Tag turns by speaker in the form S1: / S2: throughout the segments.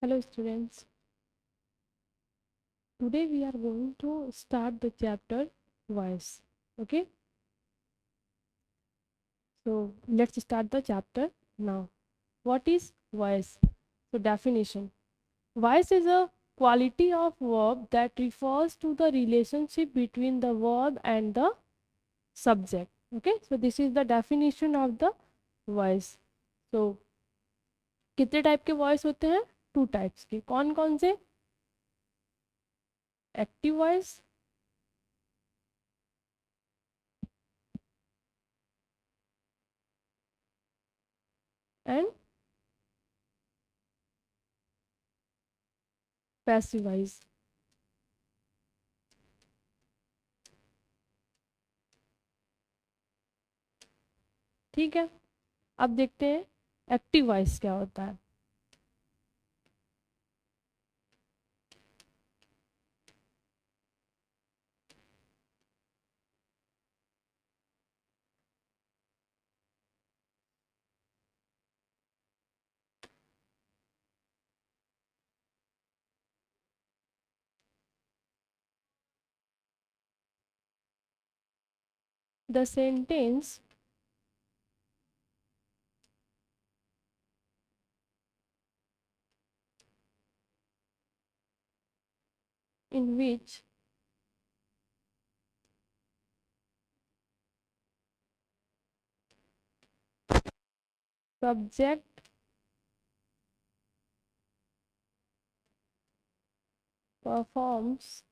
S1: Hello students, today we are going to start the chapter voice. Okay, so let's start the chapter now. What is voice? So definition. Voice is a quality of verb that refers to the relationship between the verb and the subject. Okay, so this is the definition of the voice. So कितने type के voice होते हैं? Two types के. कौन कौन से? Active voice and passive voice. ठीक है, अब देखते हैं एक्टिव वॉइस क्या होता है. The sentence in which subject performs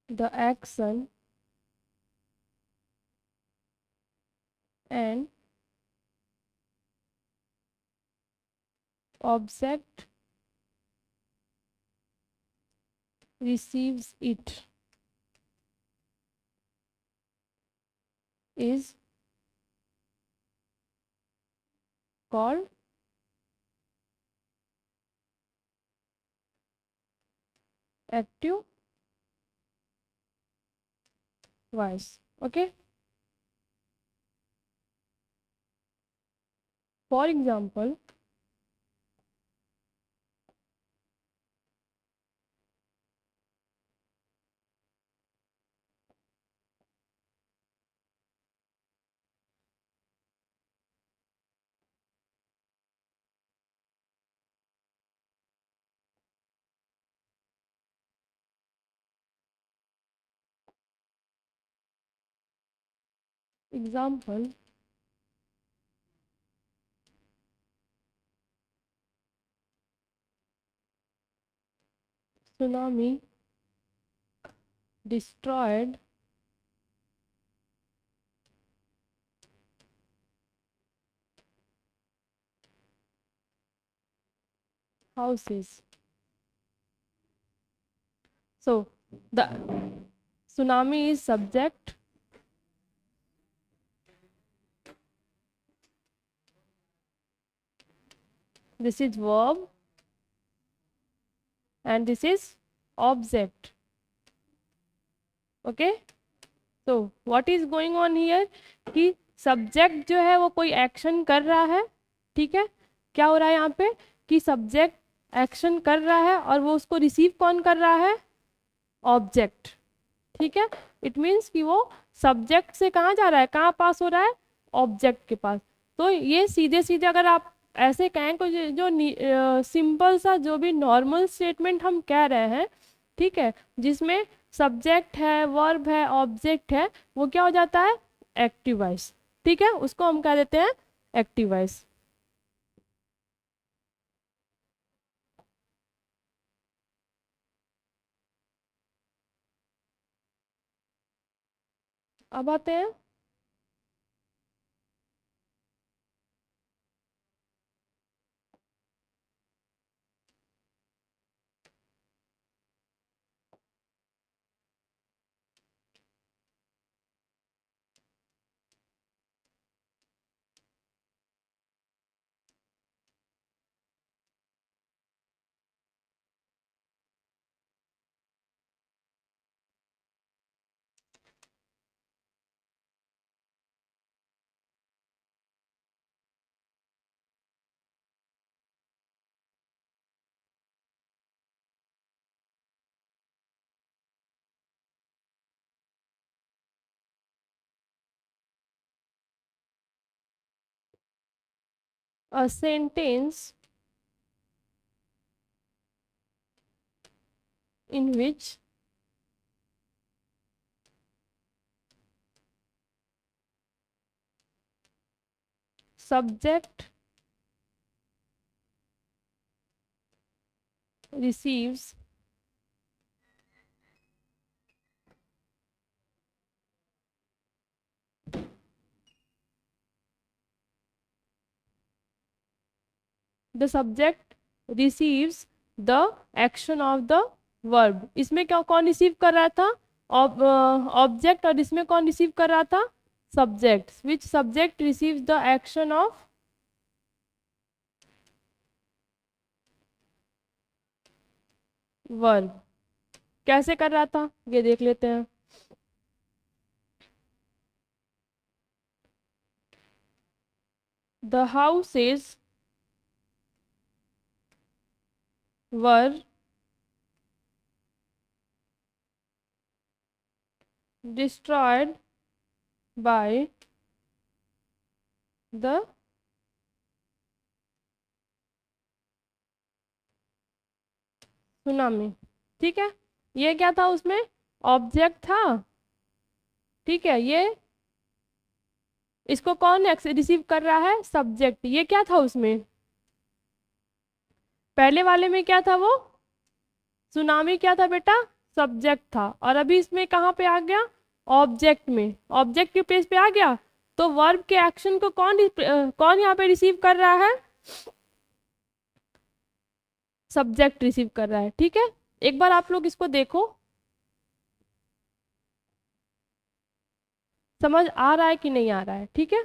S1: the action and object receives it is called active voice. Okay, for example, example, tsunami destroyed houses. So the tsunami is subject, this is verb, and this is object. Okay, तो what is going on here कि subject जो है वो कोई action कर रहा है. ठीक है, क्या हो रहा है यहाँ पे कि सब्जेक्ट एक्शन कर रहा है और वो उसको रिसीव कौन कर रहा है? ऑब्जेक्ट. ठीक है, इट मीन्स कि वो सब्जेक्ट से कहाँ जा रहा है, कहाँ पास हो रहा है? ऑब्जेक्ट के पास. तो ये सीधे सीधे अगर आप ऐसे कहें को जो सिंपल सा जो भी नॉर्मल स्टेटमेंट हम कह रहे हैं, ठीक है, जिसमें सब्जेक्ट है, वर्ब है, ऑब्जेक्ट है, वो क्या हो जाता है? Active voice. ठीक है, उसको हम कह देते हैं एक्टिव वॉइस. अब आते हैं a sentence in which subject receives the subject receives the action of the verb। इसमें क्या कौन रिसीव कर रहा था? ऑब्जेक्ट। और इसमें कौन रिसीव कर रहा था? Subject. Which subject receives the action of verb. कैसे कर रहा था ये देख लेते हैं। The houses were destroyed by the tsunami. ठीक है, ये क्या था उसमें? ऑब्जेक्ट था। ठीक है, ये इसको कौन रिसीव कर रहा है? सब्जेक्ट। ये क्या था उसमें? पहले वाले में क्या था वो? सुनामी क्या था बेटा? सब्जेक्ट था। और अभी इसमें कहाँ पे आ गया? ऑब्जेक्ट में। ऑब्जेक्ट के पेज पे आ गया। तो वर्ब के एक्शन को कौन यहाँ पे रिसीव कर रहा है? सब्जेक्ट रिसीव कर रहा है। ठीक है, एक बार आप लोग इसको देखो, समझ आ रहा है कि नहीं आ रहा है? ठीक है,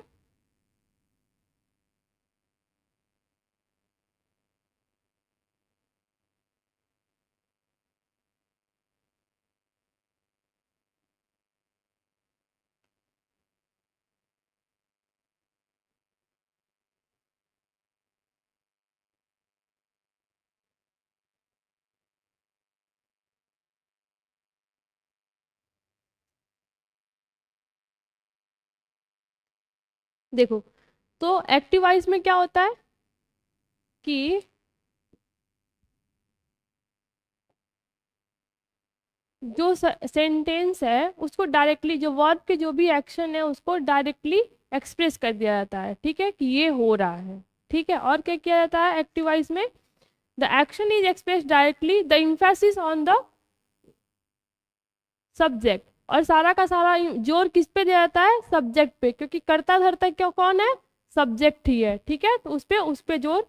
S1: देखो। तो एक्टिव वॉइस में क्या होता है कि जो सेंटेंस है उसको डायरेक्टली, जो वर्ब के जो भी एक्शन है उसको डायरेक्टली एक्सप्रेस कर दिया जाता है। ठीक है, कि ये हो रहा है। ठीक है, और क्या किया जाता है एक्टिव वॉइस में? The action is express directly, the emphasis on the subject. और सारा का सारा जोर किस पे दिया जाता है? सब्जेक्ट पे, क्योंकि कर्ता धर्ता क्या कौन है? सब्जेक्ट ही है। ठीक है, तो उस पे जोर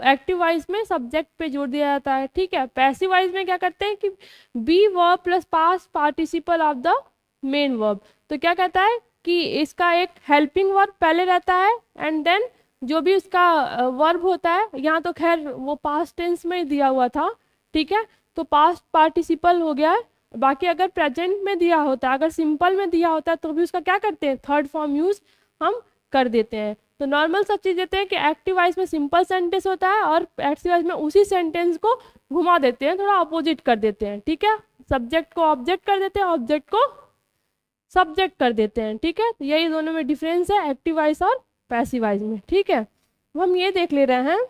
S1: एक्टिव वॉइस में सब्जेक्ट पे जोर दिया जाता है। ठीक है, पैसिव वॉइस में क्या करते हैं कि be verb plus past participle of the main verb. तो क्या कहता है कि इसका एक हेल्पिंग वर्ब पहले रहता है, एंड देन जो भी उसका वर्ब होता है, यहाँ तो खैर वो पास्ट टेंस में ही दिया हुआ था। ठीक है, तो पास्ट पार्टिसिपल हो गया है। बाकी अगर प्रेजेंट में दिया होता, अगर सिंपल में दिया होता तो भी उसका क्या करते हैं? थर्ड फॉर्म यूज हम कर देते हैं। तो नॉर्मल सब चीज देते हैं कि एक्टिव वॉइस में सिंपल सेंटेंस होता है, और एक्टिव वॉइस में उसी सेंटेंस को घुमा देते हैं, थोड़ा अपोजिट कर देते हैं। ठीक है, सब्जेक्ट को ऑब्जेक्ट कर देते हैं, ऑब्जेक्ट को सब्जेक्ट कर देते हैं। ठीक है, तो यही दोनों में डिफरेंस है एक्टिव वॉइस और पैसिव वॉइस में। ठीक है, अब हम ये देख ले रहे हैं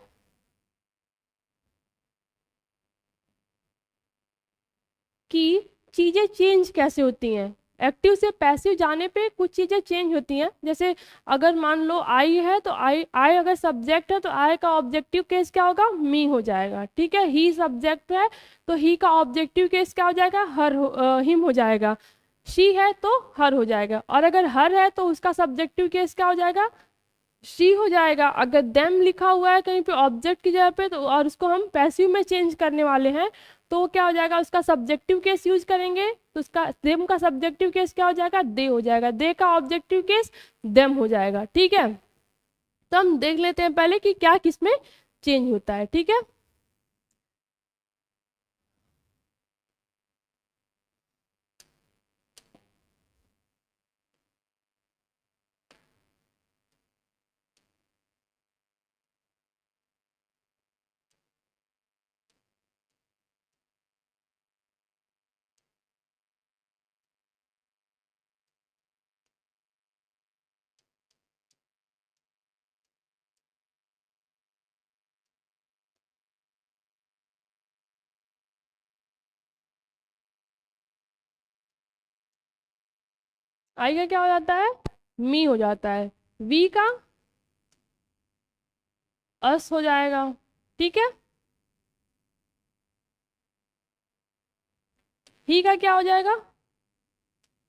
S1: कि चीजें चेंज कैसे होती हैं। एक्टिव से पैसिव जाने पे कुछ चीजें चेंज होती हैं। जैसे अगर मान लो आई है, तो आई आई अगर सब्जेक्ट है तो आई का ऑब्जेक्टिव केस क्या होगा? मी हो जाएगा। ठीक है, ही सब्जेक्ट है तो ही का ऑब्जेक्टिव केस क्या हो जाएगा? हिम हो जाएगा। शी है तो हर हो जाएगा। और अगर हर है तो उसका सब्जेक्टिव केस क्या हो जाएगा? शी हो जाएगा। अगर देम लिखा हुआ है कहीं पे ऑब्जेक्ट की जगह पे, तो और उसको हम पैसिव में चेंज करने वाले हैं, तो वो क्या हो जाएगा? उसका सब्जेक्टिव केस यूज करेंगे, तो उसका देम का सब्जेक्टिव केस क्या हो जाएगा? दे हो जाएगा। दे का ऑब्जेक्टिव केस देम हो जाएगा। ठीक है, तो हम देख लेते हैं पहले कि क्या किसमें चेंज होता है। ठीक है। आई का क्या हो जाता है, मी हो जाता है, वी का अस हो जाएगा, ठीक है। ही का क्या हो जाएगा,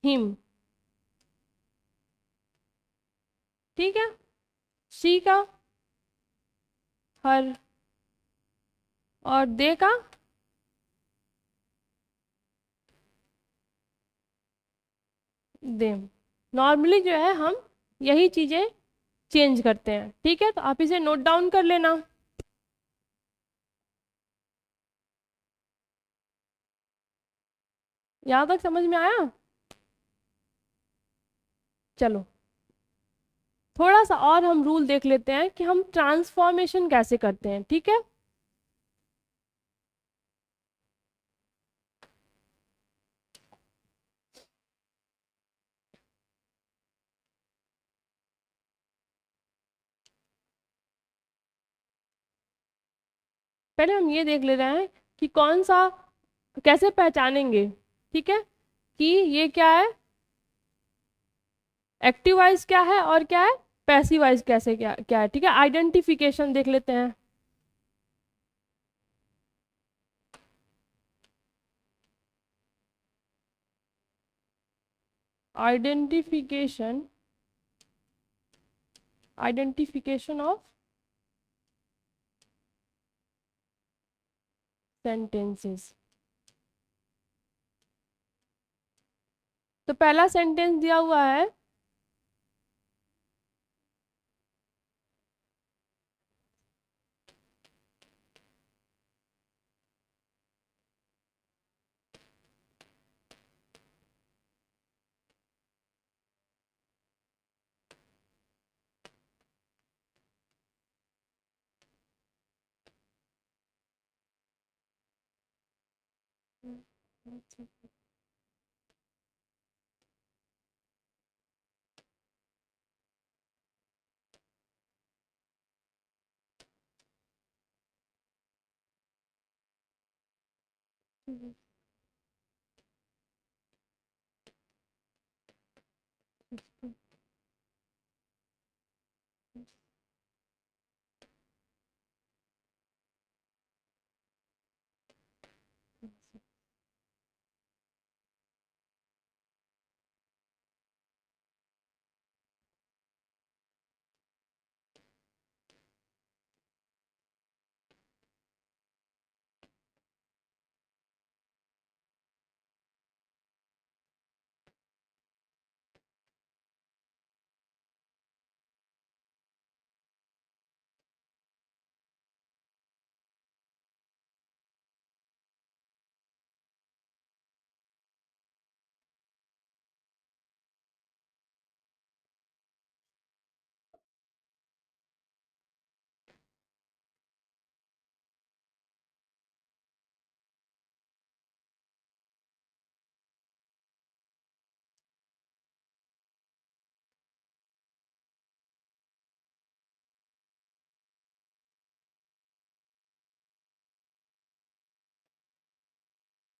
S1: हिम, ठीक है। शी का हर, और दे का देम। नॉर्मली जो है हम यही चीजें चेंज करते हैं, ठीक है। तो आप इसे नोट डाउन कर लेना। यहां तक समझ में आया? चलो थोड़ा सा और हम रूल देख लेते हैं कि हम ट्रांसफॉर्मेशन कैसे करते हैं, ठीक है। पहले हम ये देख ले रहे हैं कि कौन सा, कैसे पहचानेंगे, ठीक है, कि ये क्या है, एक्टिव वॉइस क्या है और क्या है पैसिव वॉइस, कैसे क्या क्या है, ठीक है। आइडेंटिफिकेशन देख लेते हैं। Identification, identification of sentences. तो पहला सेंटेंस दिया हुआ है,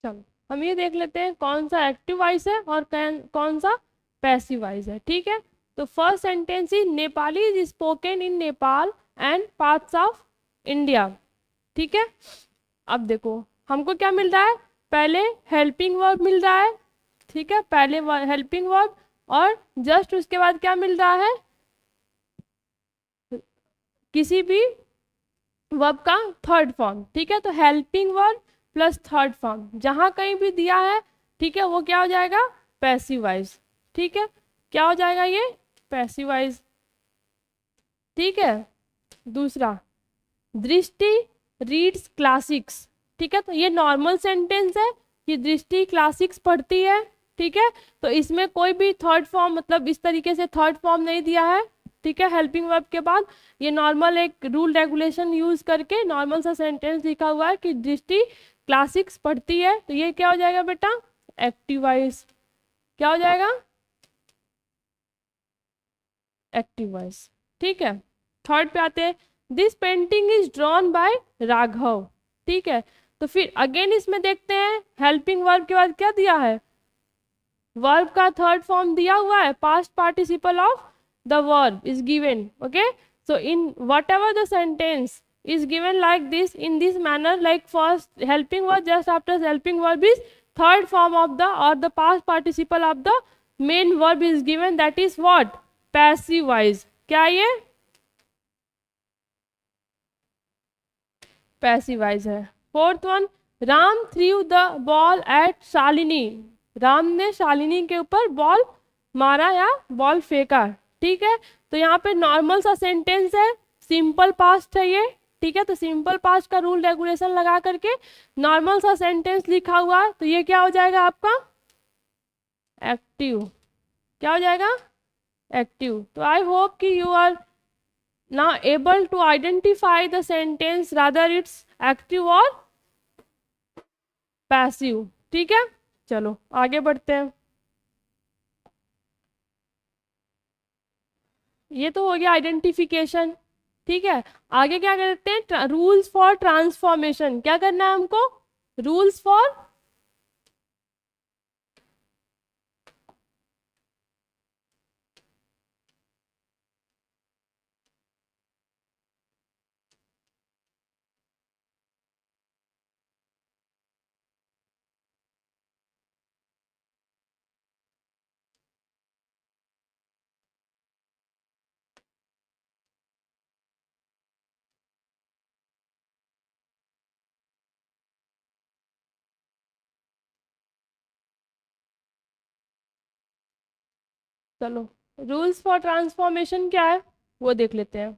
S1: चलो हम ये देख लेते हैं कौन सा एक्टिव वॉइस है और कौन सा पैसिव वॉइस है, ठीक है। तो first sentence is Nepali is spoken in Nepal and parts of India, ठीक है। अब देखो हमको क्या मिल रहा है, पहले हेल्पिंग वर्ब मिल रहा है, ठीक है, पहले हेल्पिंग वर्ब, और जस्ट उसके बाद क्या मिल रहा है, किसी भी वर्ब का थर्ड फॉर्म, ठीक है। तो helping verb plus third form जहां कहीं भी दिया है, ठीक है, वो क्या हो जाएगा, पैसिव वॉइस, ठीक है। क्या हो जाएगा ये, पैसिव वॉइस, ठीक है। दूसरा, दृष्टि रीड्स क्लासिक्स, ठीक है। तो ये नॉर्मल सेंटेंस है कि दृष्टि क्लासिक्स पढ़ती है, ठीक है। तो इसमें कोई भी थर्ड फॉर्म, मतलब इस तरीके से थर्ड फॉर्म नहीं दिया है, ठीक है, हेल्पिंग वर्ब के बाद। ये नॉर्मल एक रूल रेगुलेशन यूज करके नॉर्मल सा सेंटेंस लिखा हुआ है कि दृष्टि क्लासिक्स पढ़ती है, तो ये क्या हो जाएगा बेटा, एक्टिव वॉइस, क्या हो जाएगा, एक्टिव वॉइस, ठीक है। थर्ड पे आते हैं, this painting is drawn by Raghav, ठीक है। तो फिर अगेन इसमें देखते हैं हेल्पिंग वर्ब के बाद क्या दिया है, वर्ब का थर्ड फॉर्म दिया हुआ है, past participle of the verb is given. Okay, so in whatever the sentence is given like this, in this manner, like first helping verb, just after helping verb is third form of the or the past participle of the main verb is given, that is what, passive voice. क्या ये passive voice है. Fourth one, Ram threw the ball at Shalini. Ram ने शालिनी के ऊपर ball मारा या ball फेंका. ठीक है, तो यहाँ पे नॉर्मल सा सेंटेंस है, सिंपल पास्ट है ये. ठीक है, तो सिंपल पास्ट का रूल रेगुलेशन लगा करके नॉर्मल सा सेंटेंस लिखा हुआ, तो ये क्या हो जाएगा आपका, एक्टिव. क्या हो जाएगा, एक्टिव. तो आई होप कि you are now able to identify the sentence rather it's active or passive. ठीक है, चलो आगे बढ़ते हैं. ये तो हो गया आइडेंटिफिकेशन. ठीक है, आगे क्या करते हैं, रूल्स फॉर ट्रांसफॉर्मेशन. क्या करना है हमको, रूल्स फॉर चलो रूल्स फॉर ट्रांसफॉर्मेशन क्या है वो देख लेते हैं.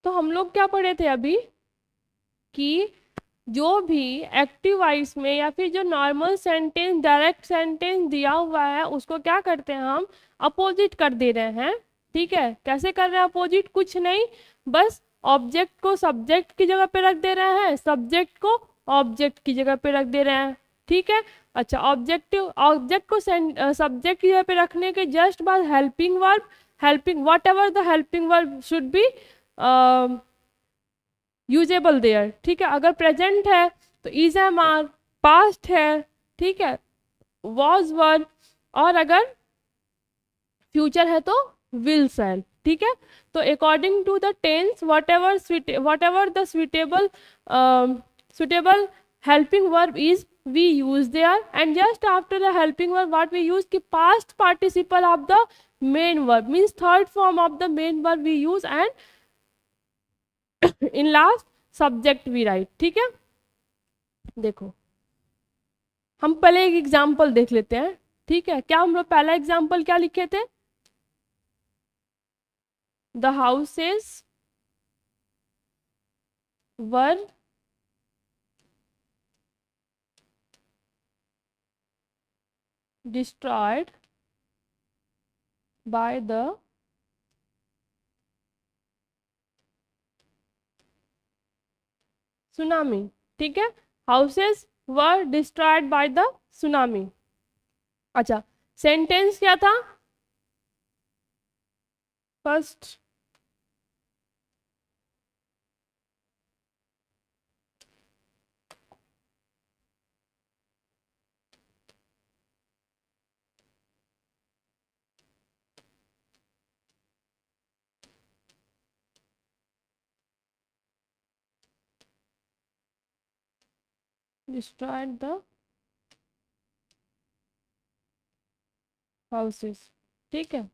S1: तो हम लोग क्या पढ़े थे अभी कि जो भी एक्टिव वॉइस में या फिर जो नॉर्मल सेंटेंस डायरेक्ट सेंटेंस दिया हुआ है उसको क्या करते हैं, हम अपोजिट कर दे रहे हैं. ठीक है, कैसे कर रहे हैं अपोजिट, कुछ नहीं, बस ऑब्जेक्ट को सब्जेक्ट की जगह पे रख दे रहे हैं, सब्जेक्ट को ऑब्जेक्ट की जगह पे रख दे रहे हैं. ठीक है, अच्छा, ऑब्जेक्ट को सब्जेक्ट की जगह पे रखने के जस्ट बाद helping verb, helping whatever the helping verb should be usable there. ठीक है, अगर प्रेजेंट है तो इज एम आर, पास्ट है, ठीक है, वॉज वर, और अगर फ्यूचर है तो विल शैल. ठीक है, तो according to the tense whatever the suitable helping verb is we use there, and just after the helping verb what we use कि past participle of the main verb means third form of the main verb we use, and in last subject we write. ठीक है, देखो हम पहले एक example देख लेते हैं. ठीक है, क्या हम लोग पहला एग्जाम्पल क्या लिखे थे, the houses were destroyed by the tsunami. ठीक है, houses were destroyed by the tsunami. अच्छा, सेंटेंस क्या था, फर्स्ट destroyed the houses. ठीक है,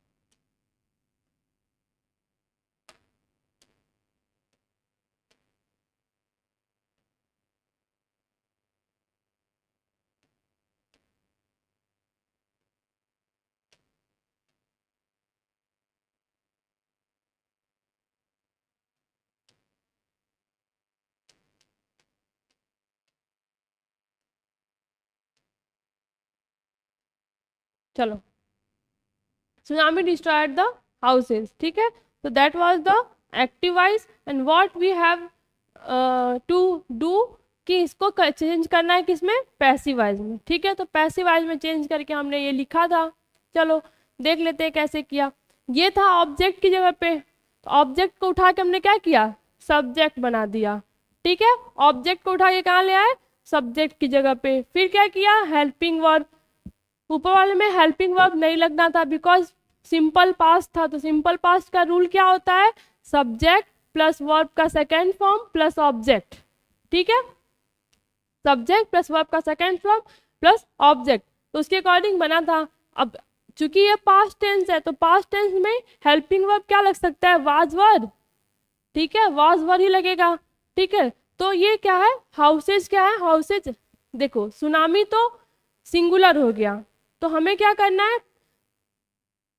S1: चलो tsunami destroyed the houses. ठीक है, so that was the active voice, and what we have to do कि इसको चेंज करना है किसमें, पैसिव वॉइस में. ठीक है, तो पैसिव वॉइस में चेंज करके हमने ये लिखा था. चलो देख लेते हैं कैसे किया. ये था ऑब्जेक्ट की जगह पे, तो ऑब्जेक्ट को उठा के हमने क्या किया, सब्जेक्ट बना दिया। ठीक है, ऑब्जेक्ट को उठा के कहाँ ले आए, सब्जेक्ट की जगह पे। फिर क्या किया, हेल्पिंग वर्ब। ऊपर वाले में हेल्पिंग वर्ब नहीं लगना था बिकॉज सिंपल पास्ट था, तो सिंपल पास्ट का रूल क्या होता है, सब्जेक्ट प्लस वर्ब का सेकेंड फॉर्म प्लस ऑब्जेक्ट। ठीक है, सब्जेक्ट प्लस वर्ब का सेकेंड फॉर्म प्लस ऑब्जेक्ट, तो उसके अकॉर्डिंग बना था। अब चूंकि ये पास्ट टेंस है तो पास्ट टेंस में हेल्पिंग वर्ब क्या लग सकता है, वाज वर। ठीक है, वाज वर ही लगेगा। ठीक है, तो ये क्या है, हाउसेज क्या है, हाउसेज। देखो सुनामी तो सिंगुलर हो गया, तो हमें क्या करना है,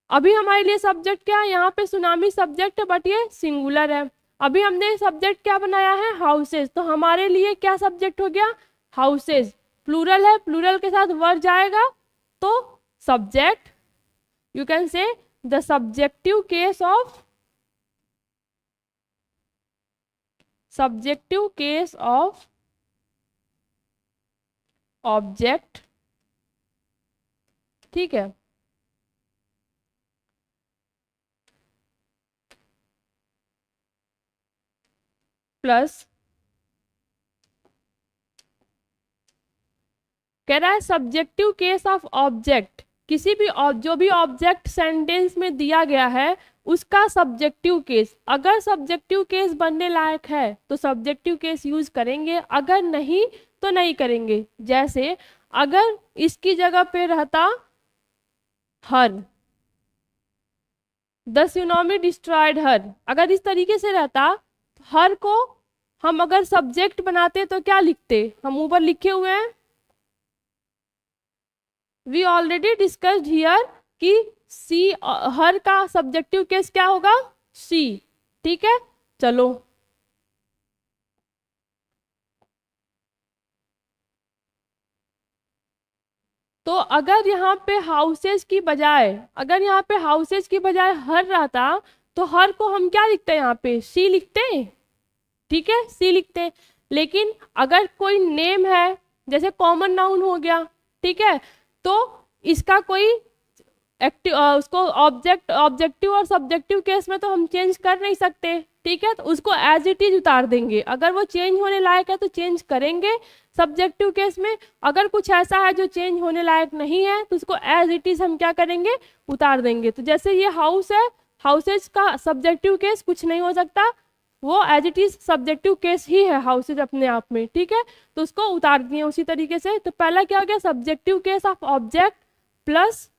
S1: अभी हमारे लिए सब्जेक्ट क्या है, यहाँ पे सुनामी सब्जेक्ट है बट ये सिंगुलर है। अभी हमने सब्जेक्ट क्या बनाया है, हाउसेज, तो हमारे लिए क्या सब्जेक्ट हो गया, हाउसेज। प्लूरल है, प्लूरल के साथ वर जाएगा तो subject, you can say the subjective case of, subjective case of object. ठीक है, प्लस कह रहा है सब्जेक्टिव केस ऑफ ऑब्जेक्ट, किसी भी जो भी ऑब्जेक्ट सेंटेंस में दिया गया है उसका सब्जेक्टिव केस। अगर सब्जेक्टिव केस बनने लायक है तो सब्जेक्टिव केस यूज करेंगे, अगर नहीं तो नहीं करेंगे। जैसे अगर इसकी जगह पे रहता हर, द सुनामी डिस्ट्रॉयड हर, अगर इस तरीके से रहता, हर को हम अगर सब्जेक्ट बनाते तो क्या लिखते, हम ऊपर लिखे हुए हैं, वी ऑलरेडी डिस्कस्ड हियर कि सी, हर का सब्जेक्टिव केस क्या होगा, सी। ठीक है, चलो तो अगर यहाँ पे हाउसेज की बजाय, अगर यहाँ पे हाउसेज की बजाय हर रहता तो हर को हम क्या लिखते हैं, यहाँ पे सी लिखते हैं। ठीक है, सी लिखते हैं। लेकिन अगर कोई नेम है, जैसे कॉमन नाउन हो गया, ठीक है, तो इसका कोई एक्टिव, उसको ऑब्जेक्ट, ऑब्जेक्टिव और सब्जेक्टिव केस में तो हम चेंज कर नहीं सकते। ठीक है, तो उसको एज इट इज उतार देंगे। अगर वो चेंज होने लायक है तो चेंज करेंगे सब्जेक्टिव केस में, अगर कुछ ऐसा है जो चेंज होने लायक नहीं है तो उसको एज इट इज हम क्या करेंगे, उतार देंगे। तो जैसे ये हाउस है, हाउसेज का सब्जेक्टिव केस कुछ नहीं हो सकता, वो as it is subjective case ही है हाउसेज अपने आप में। ठीक है, तो उसको उतार दिए उसी तरीके से। तो पहला क्या हो गया, subjective case of object plus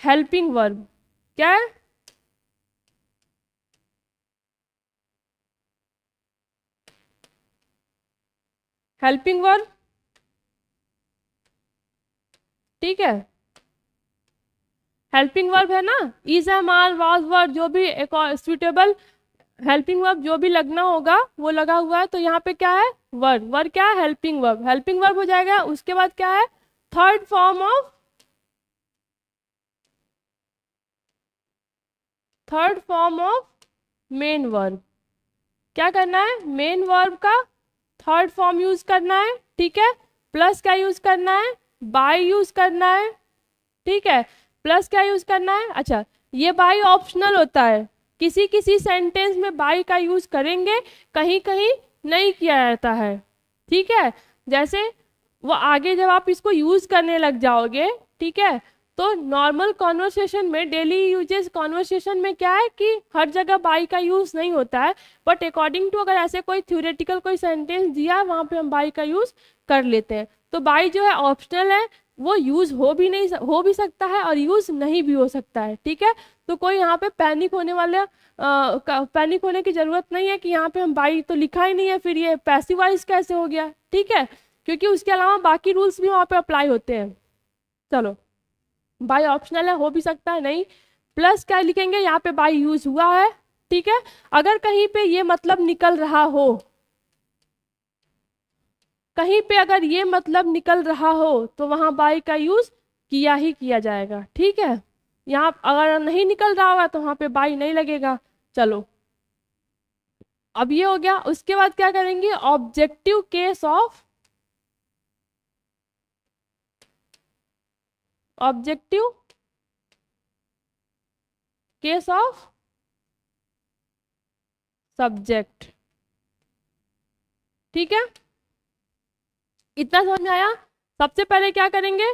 S1: helping verb. क्या है, हेल्पिंग वर्ब। ठीक है, हेल्पिंग वर्ब है ना, इज, एम, आर, वाज, वर, जो भी एक सुटेबल हेल्पिंग वर्ब जो भी लगना होगा वो लगा हुआ है। तो यहाँ पे क्या है, वर्ब, वर्ब क्या है, हेल्पिंग वर्ब, हेल्पिंग वर्ब हो जाएगा। उसके बाद क्या है, third form of, third form of main verb. क्या करना है, मेन वर्ब का थर्ड फॉर्म यूज करना है। ठीक है, प्लस क्या यूज करना है, बाय यूज करना है। ठीक है, प्लस क्या यूज करना है, अच्छा ये बाय ऑप्शनल होता है, किसी किसी सेंटेंस में बाय का यूज करेंगे, कहीं कहीं नहीं किया जाता है। ठीक है, जैसे वो आगे जब आप इसको यूज करने लग जाओगे, ठीक है, तो नॉर्मल कॉन्वर्सेशन में, डेली यूजेस कॉन्वर्सेशन में क्या है कि हर जगह बाई का यूज नहीं होता है, बट अकॉर्डिंग टू अगर ऐसे कोई थ्योरेटिकल कोई सेंटेंस दिया है वहां पे हम बाई का यूज कर लेते हैं। तो बाई जो है ऑप्शनल है, वो यूज हो भी नहीं, हो भी सकता है और यूज नहीं भी हो सकता है। ठीक है, तो कोई यहाँ पे पैनिक होने वाला, पैनिक होने की जरूरत नहीं है कि यहाँ पे हम बाई तो लिखा ही नहीं है, फिर ये पैसिवाइज कैसे हो गया। ठीक है, क्योंकि उसके अलावा बाकी रूल्स भी वहाँ पे अप्लाई होते हैं। चलो, बाई ऑप्शनल है, हो भी सकता है नहीं। प्लस क्या लिखेंगे, यहाँ पे बाई यूज हुआ है। ठीक है, अगर कहीं पे ये मतलब निकल रहा हो, कहीं पे अगर ये मतलब निकल रहा हो तो वहां बाई का यूज किया ही किया जाएगा। ठीक है, यहाँ अगर नहीं निकल रहा होगा तो वहां पे बाई नहीं लगेगा। चलो, अब ये हो गया। उसके बाद क्या करेंगे, objective case of, objective case of subject. ठीक है, इतना समझ में आया। सबसे पहले क्या करेंगे,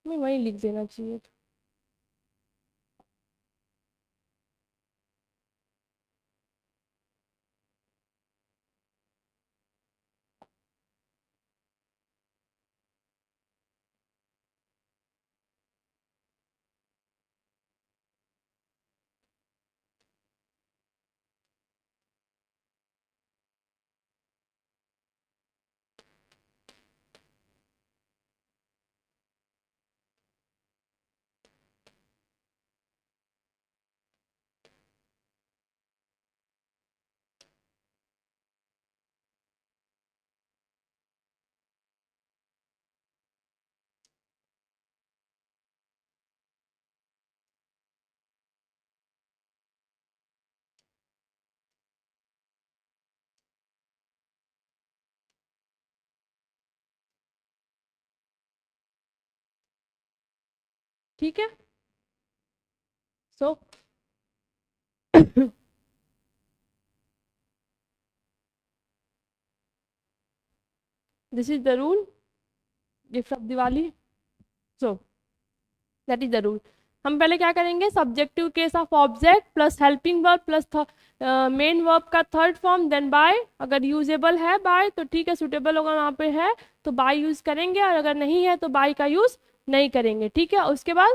S1: मैं वही लिख देना चाहिए था। ठीक है, so this is the rule gift of Diwali. So that is the rule. हम पहले क्या करेंगे, subjective case of object plus helping verb plus main verb का थर्ड फॉर्म, देन बाय। अगर यूजेबल है बाय तो ठीक है, सुटेबल होगा वहाँ पे है तो बाय यूज करेंगे, और अगर नहीं है तो बाय का यूज नहीं करेंगे। ठीक है, उसके बाद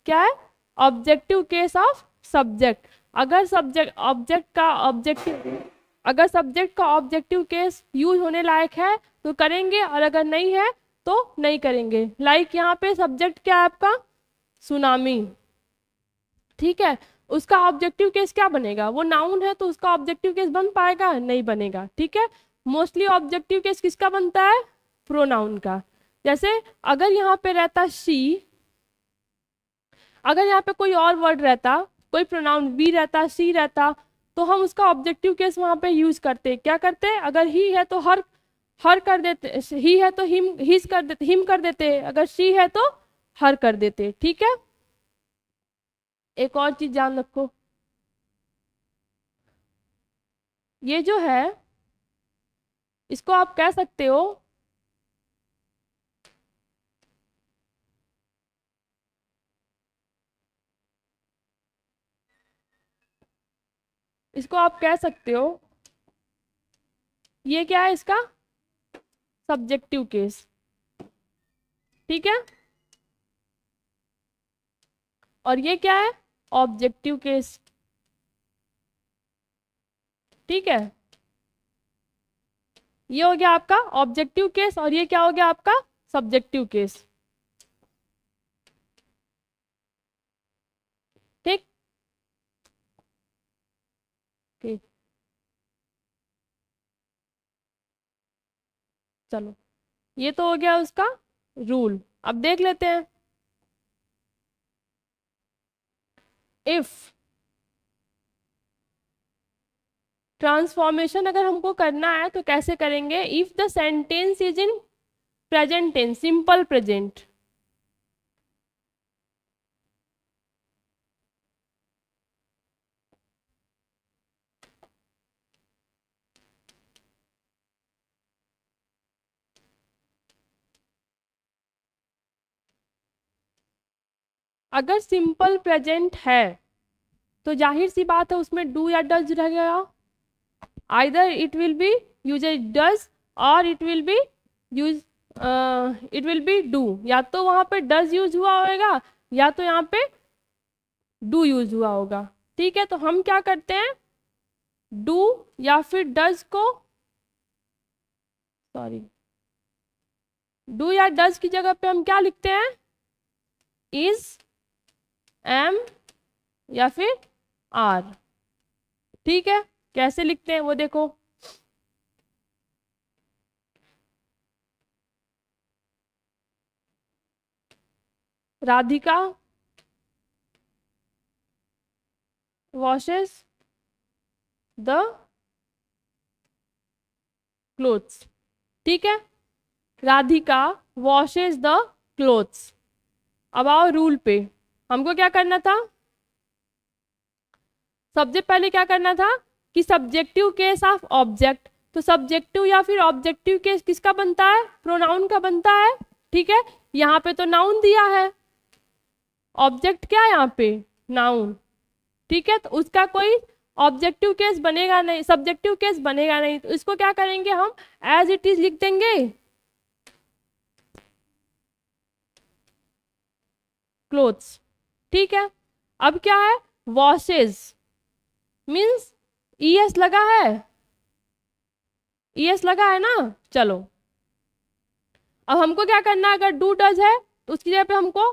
S1: क्या है, ऑब्जेक्टिव केस ऑफ सब्जेक्ट। अगर सब्जेक्ट ऑब्जेक्ट का ऑब्जेक्टिव अगर सब्जेक्ट का ऑब्जेक्टिव केस यूज होने लायक है तो करेंगे, और अगर नहीं है तो नहीं करेंगे। लाइक यहाँ पे सब्जेक्ट क्या है आपका, सुनामी। ठीक है, उसका ऑब्जेक्टिव केस क्या बनेगा, वो नाउन है तो उसका ऑब्जेक्टिव केस बन पाएगा, नहीं बनेगा। ठीक है, मोस्टली ऑब्जेक्टिव केस किसका बनता है, प्रोनाउन का। जैसे अगर यहाँ पे रहता शी, अगर यहाँ पे कोई और वर्ड रहता, कोई प्रोनाउन वी रहता, सी रहता, तो हम उसका ऑब्जेक्टिव केस वहां पे यूज करते। क्या करते, अगर ही है तो हर कर देते, ही है तो हिज कर देते, हिम कर देते, अगर शी है तो हर कर देते। ठीक है, एक और चीज ध्यान रखो, ये जो है इसको आप कह सकते हो, इसको आप कह सकते हो, ये क्या है इसका सब्जेक्टिव केस। ठीक है, और ये क्या है, ऑब्जेक्टिव केस। ठीक है, ये हो गया आपका ऑब्जेक्टिव केस, और ये क्या हो गया आपका सब्जेक्टिव केस। ठीक, ठीक, चलो, ये तो हो गया उसका रूल। अब देख लेते हैं, इफ ट्रांसफॉर्मेशन अगर हमको करना है तो कैसे करेंगे, if the sentence is in present tense, simple present. अगर सिंपल प्रेजेंट है तो जाहिर सी बात है उसमें डू या डज रहेगा। Either it will be use does, और it will be use it will be do. या तो वहां पे डज यूज हुआ होगा, या तो यहाँ पे डू यूज हुआ होगा। ठीक है, तो हम क्या करते हैं, डू या फिर डज को, सॉरी, डू या डज की जगह पे हम क्या लिखते हैं, इज, एम, या फिर आर। ठीक है, कैसे लिखते हैं वो देखो, राधिका वॉशेस द क्लोथ्स। ठीक है, राधिका वॉशेज द क्लोथ्स। अब आओ रूल पे, हमको क्या करना था, सबसे पहले क्या करना था कि सब्जेक्टिव केस ऑफ ऑब्जेक्ट, तो सब्जेक्टिव या फिर ऑब्जेक्टिव केस किसका बनता है, प्रोनाउन का बनता है। ठीक है, यहाँ पे तो नाउन दिया है, ऑब्जेक्ट क्या है यहाँ पे, नाउन। ठीक है, तो उसका कोई ऑब्जेक्टिव केस बनेगा नहीं, सब्जेक्टिव केस बनेगा नहीं, तो इसको क्या करेंगे हम, एज इट इज लिख देंगे, क्लोथ्स। ठीक है, अब क्या है, वॉशेज मीन्स ईएस लगा है, ईएस लगा है ना। चलो अब हमको क्या करना है, अगर डू डज है तो उसकी जगह पे हमको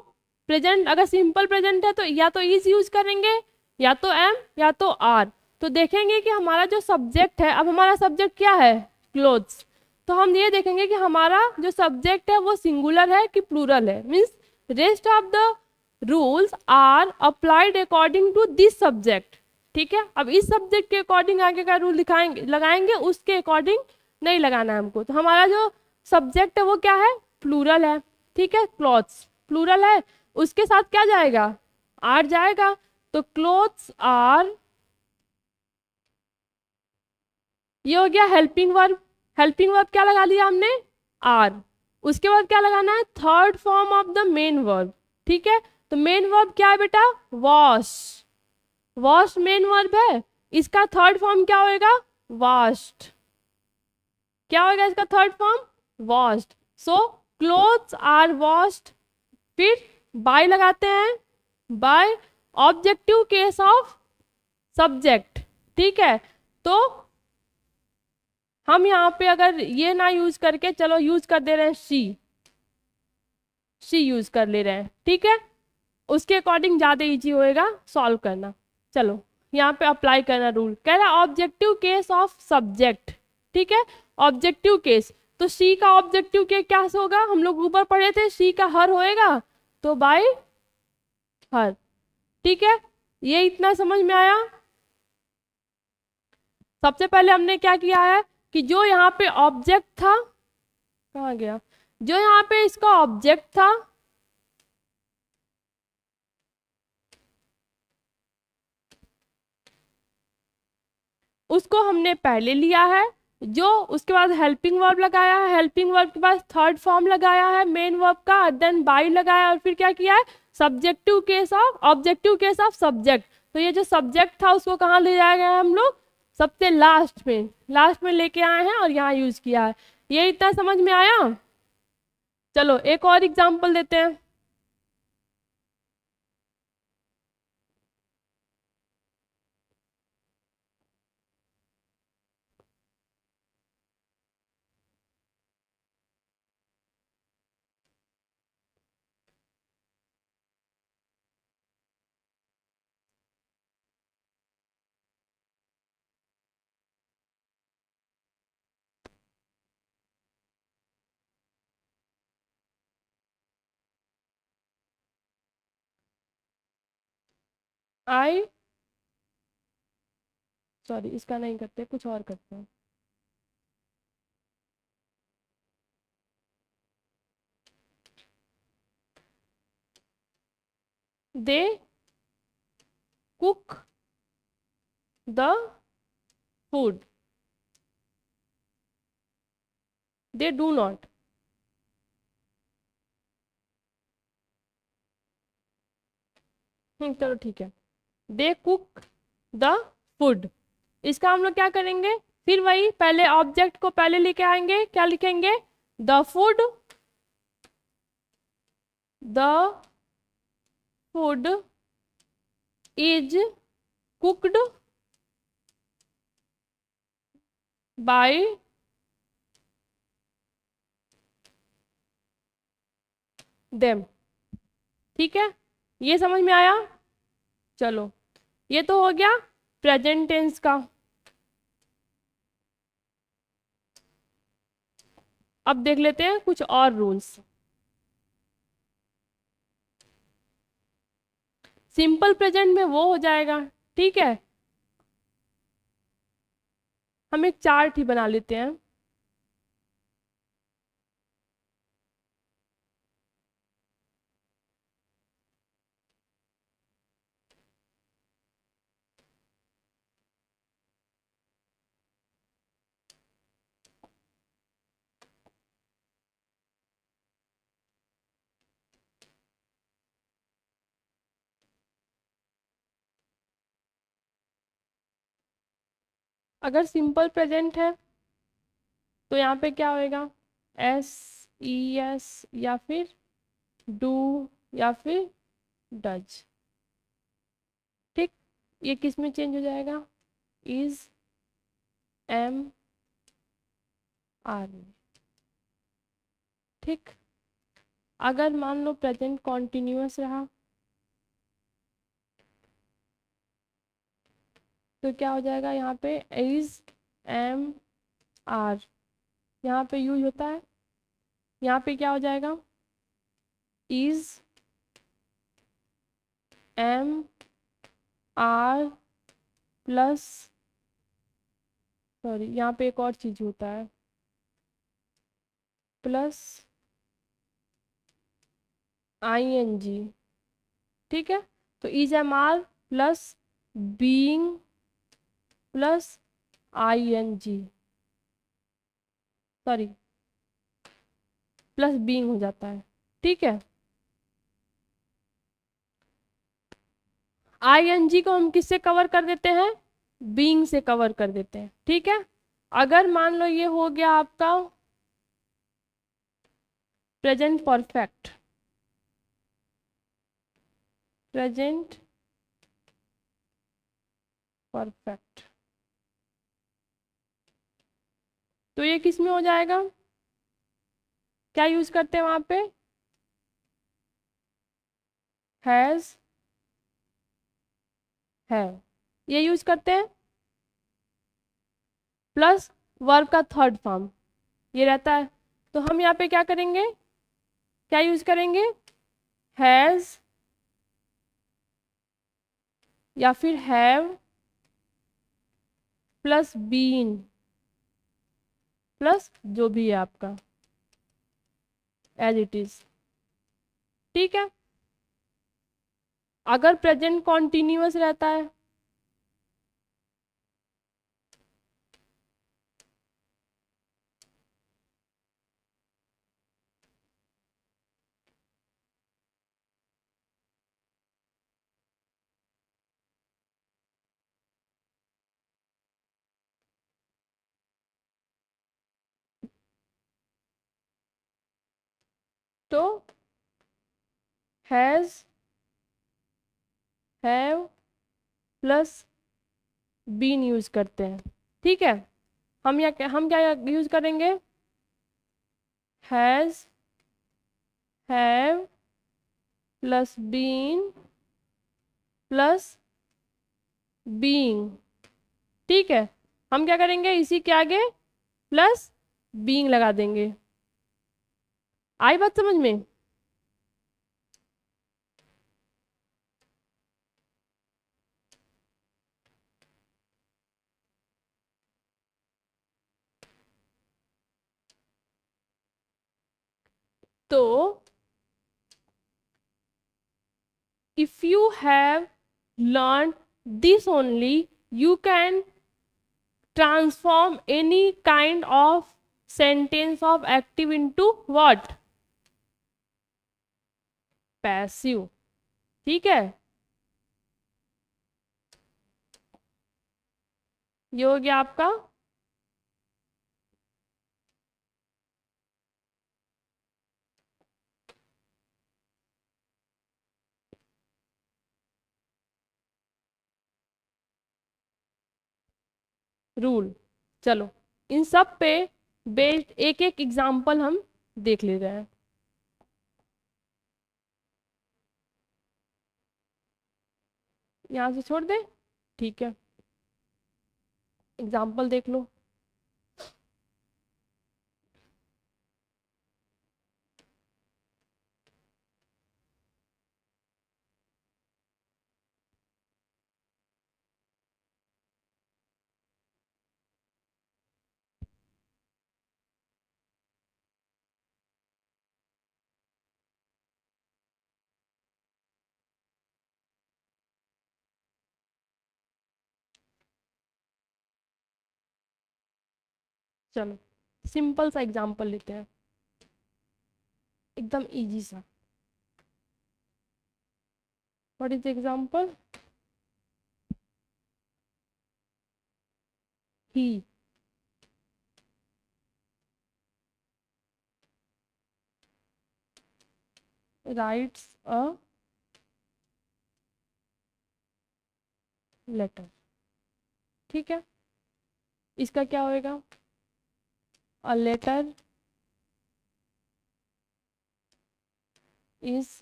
S1: प्रेजेंट, अगर सिंपल प्रेजेंट है तो या तो इज यूज करेंगे या तो एम या तो आर। तो देखेंगे कि हमारा जो सब्जेक्ट है, अब हमारा सब्जेक्ट क्या है, क्लोथ्स, तो हम ये देखेंगे कि हमारा जो सब्जेक्ट है वो सिंगुलर है कि प्लूरल है, means rest of the rules are applied according to this subject. ठीक है, अब इस सब्जेक्ट के अकॉर्डिंग आगे का रूल दिखाएंगे लगाएंगे, उसके अकॉर्डिंग नहीं लगाना है हमको। तो हमारा जो सब्जेक्ट है वो क्या है, प्लूरल है। ठीक है, क्लॉथ्स प्लूरल है, उसके साथ क्या जाएगा, आर जाएगा, तो क्लोथ्स आर, ये हो गया हेल्पिंग वर्ब। हेल्पिंग वर्ब क्या लगा लिया हमने, आर। उसके बाद क्या लगाना है, third form of the main verb. ठीक है, तो मेन वर्ब क्या है बेटा, वॉश, वॉश मेन वर्ब है, इसका थर्ड फॉर्म क्या होएगा, वॉश्ड। क्या होगा इसका third form, washed. So clothes are washed, फिर बाय लगाते हैं, by objective case of subject. ठीक है, तो हम यहाँ पे अगर ये ना यूज करके, चलो यूज कर दे रहे हैं शी यूज कर ले रहे हैं। ठीक है, उसके अकॉर्डिंग ज्यादा इजी होएगा सॉल्व करना। चलो यहाँ पे अप्लाई करना रूल, कह रहा है ऑब्जेक्टिव केस ऑफ सब्जेक्ट। ठीक है, ऑब्जेक्टिव केस, तो सी का ऑब्जेक्टिव के क्या से होगा, हम लोग ऊपर पढ़े थे सी का हर होएगा, तो बाय हर। ठीक है, ये इतना समझ में आया। सबसे पहले हमने क्या किया है कि जो यहाँ पे ऑब्जेक्ट था, कहाँ गया, जो यहाँ पे इसका ऑब्जेक्ट था उसको हमने पहले लिया है, जो उसके बाद हेल्पिंग वर्ब लगाया है, हेल्पिंग वर्ब के बाद थर्ड फॉर्म लगाया है मेन वर्ब का, देन बाय लगाया, और फिर क्या किया है, subjective case of, objective case of subject. तो ये जो सब्जेक्ट था उसको कहाँ ले जाया गया है, हम लोग सबसे लास्ट में लेके आए हैं और यहाँ यूज किया है। ये इतना समझ में आया। चलो एक और एग्जाम्पल देते हैं। आई, सॉरी इसका नहीं करते, कुछ और करते हैं। They cook the food, they do not. चलो ठीक है, दे कुक द फूड, इसका हम लोग क्या करेंगे, फिर वही पहले ऑब्जेक्ट को पहले लेके आएंगे, क्या लिखेंगे, the food, the food is cooked bye them. ठीक है, ये समझ में आया। चलो ये तो हो गया प्रेजेंट टेंस का। अब देख लेते हैं कुछ और रूल्स। सिंपल प्रेजेंट में वो हो जाएगा। ठीक है, हम एक चार्ट ही बना लेते हैं। अगर सिंपल प्रेजेंट है तो यहाँ पे क्या होएगा, एस ई एस या फिर डू या फिर डज। ठीक, ये किस में चेंज हो जाएगा, इज एम आर में। ठीक, अगर मान लो प्रेजेंट कॉन्टिन्यूअस रहा तो क्या हो जाएगा, यहाँ पे इज एम आर यहाँ पे यूज होता है, यहाँ पे क्या हो जाएगा, is am are plus, sorry यहाँ पे एक और चीज होता है, प्लस आई एन जी। ठीक है, तो is am are plus being plus I N G, sorry plus being हो जाता है। ठीक है, आई एन जी को हम किससे कवर कर देते हैं, बीइंग से कवर कर देते हैं। ठीक है, अगर मान लो ये हो गया आपका प्रेजेंट परफेक्ट, प्रेजेंट परफेक्ट, तो ये किस में हो जाएगा, क्या यूज करते हैं वहां पे, हैज है, ये यूज करते हैं, प्लस वर्ब का थर्ड फॉर्म ये रहता है। तो हम यहाँ पे क्या करेंगे, क्या यूज करेंगे, हैज या फिर हैव प्लस बीन प्लस जो भी है आपका एज इट इज। ठीक है, अगर प्रेजेंट कॉन्टिन्यूअस रहता है तो has have plus been use करते हैं। ठीक है, हम क्या यूज करेंगे, has have plus been plus being. ठीक है, हम क्या करेंगे, इसी के आगे प्लस बीइंग लगा देंगे। आई बात समझ में, तो if you have learned this only, you can transform any kind of sentence of active into what, passive। ठीक है, ये हो गया आपका रूल। चलो इन सब पे बेस्ड एक एक एग्जाम्पल हम देख ले रहे हैं। यहाँ से छोड़ दे, ठीक है, एग्जाम्पल देख लो। चलो सिंपल सा एग्जाम्पल लेते हैं, एकदम इजी सा। What is the example, he writes a letter। ठीक है, इसका क्या होएगा? A letter is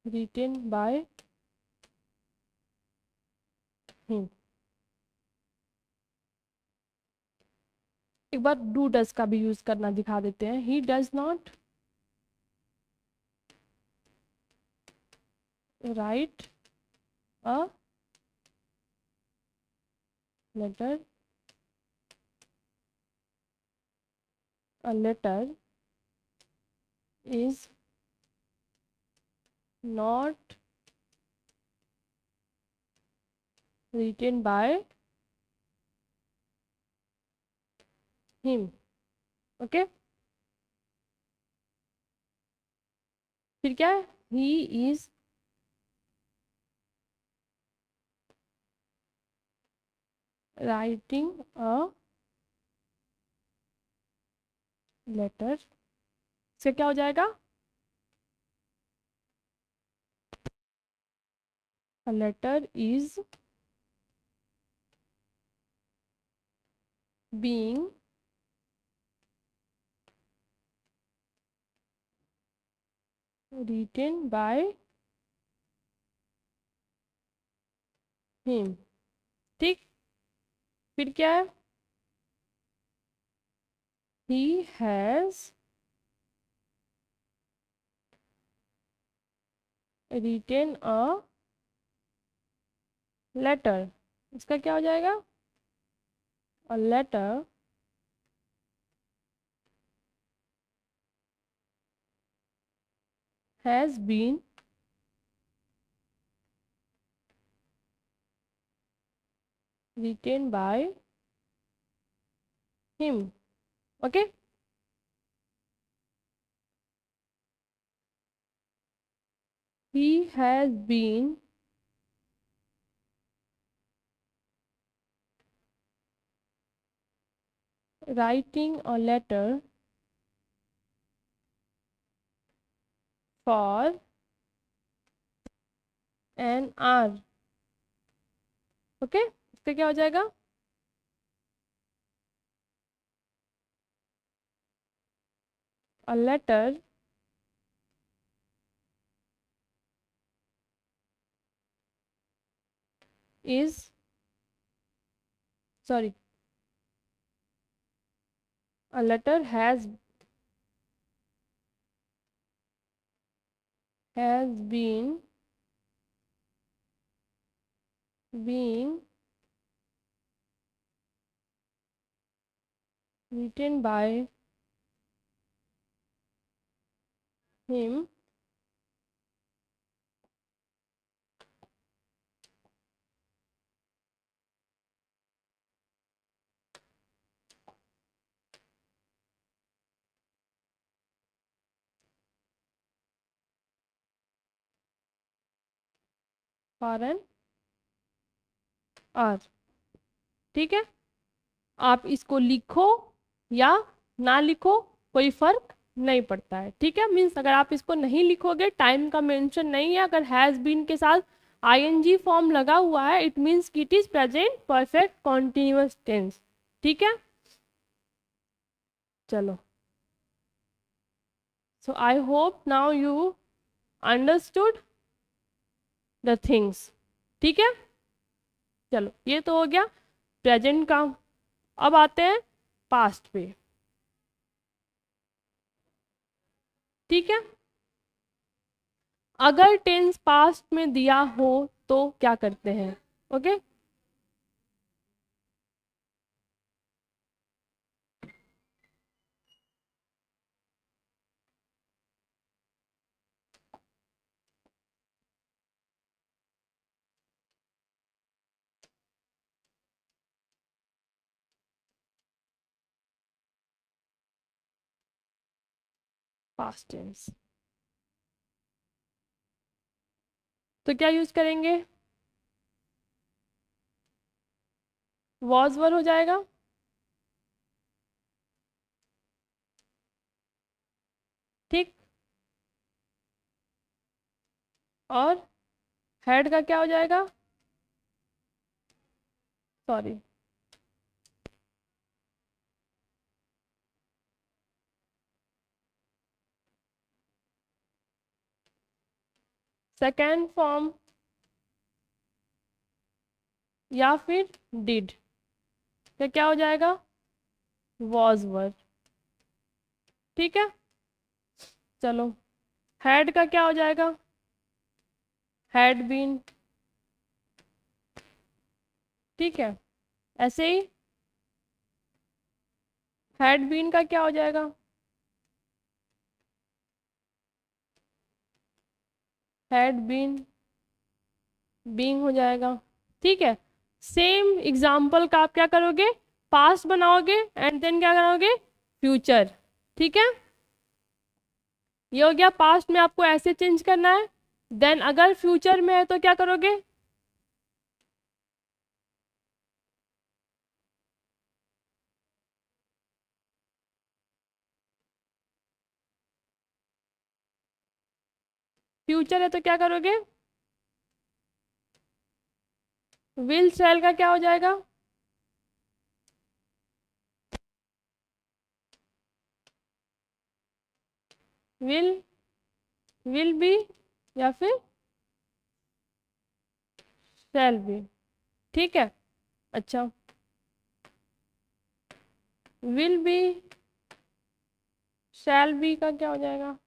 S1: written by him। एक बार डू डज का भी यूज करना दिखा देते हैं। He does not write a letter, a letter is not written by him। Okay, फिर क्या है? he is writing a letter। इसका क्या हो जाएगा? a letter is being written by him। ठीक, फिर क्या है? he has written a letter। इसका क्या हो जाएगा? a letter has been written by him। Okay, he has been writing a letter for an hour। Okay, इसका क्या हो जाएगा? a letter is sorry a letter has been being written by him for an hour। ठीक है, आप इसको लिखो या ना लिखो, कोई फर्क नहीं पड़ता है। ठीक है, मीन्स अगर आप इसको नहीं लिखोगे, टाइम का मेंशन नहीं है, अगर हैज बीन के साथ आईएनजी फॉर्म लगा हुआ है, इट मीन्स कि it is present perfect continuous tense. ठीक है, चलो, so I hope now you understood the things. ठीक है, चलो, ये तो हो गया प्रेजेंट का। अब आते हैं पास्ट पे। ठीक है, अगर टेंस पास्ट में दिया हो तो क्या करते हैं? ओके, पास्ट टेंस तो क्या यूज करेंगे? वॉज वर हो जाएगा। ठीक। और हेड का क्या हो जाएगा? सॉरी, सेकेंड फॉर्म या फिर डिड, तो क्या हो जाएगा? Was were. ठीक है, चलो हैड का क्या हो जाएगा? Had been. ठीक है, ऐसे ही हैड बीन का क्या हो जाएगा? हैड बीन बीइंग हो जाएगा। ठीक है, सेम एग्जाम्पल का आप क्या करोगे? पास्ट बनाओगे एंड देन क्या करोगे? फ्यूचर। ठीक है, ये हो गया पास्ट में आपको ऐसे चेंज करना है। देन अगर फ्यूचर में है तो क्या करोगे? फ्यूचर है तो क्या करोगे? विल शैल का क्या हो जाएगा? विल विल बी या फिर शैल बी। ठीक है, अच्छा, विल बी शैल बी का क्या हो जाएगा?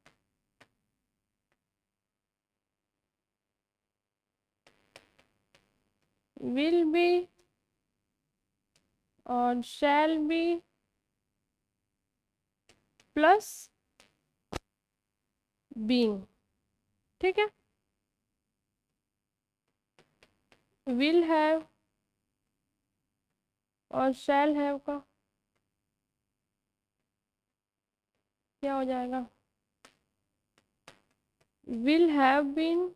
S1: विल बी और शैल बी प्लस बीइंग। ठीक है, विल हैव और शैल हैव का क्या हो जाएगा? विल हैव बीन,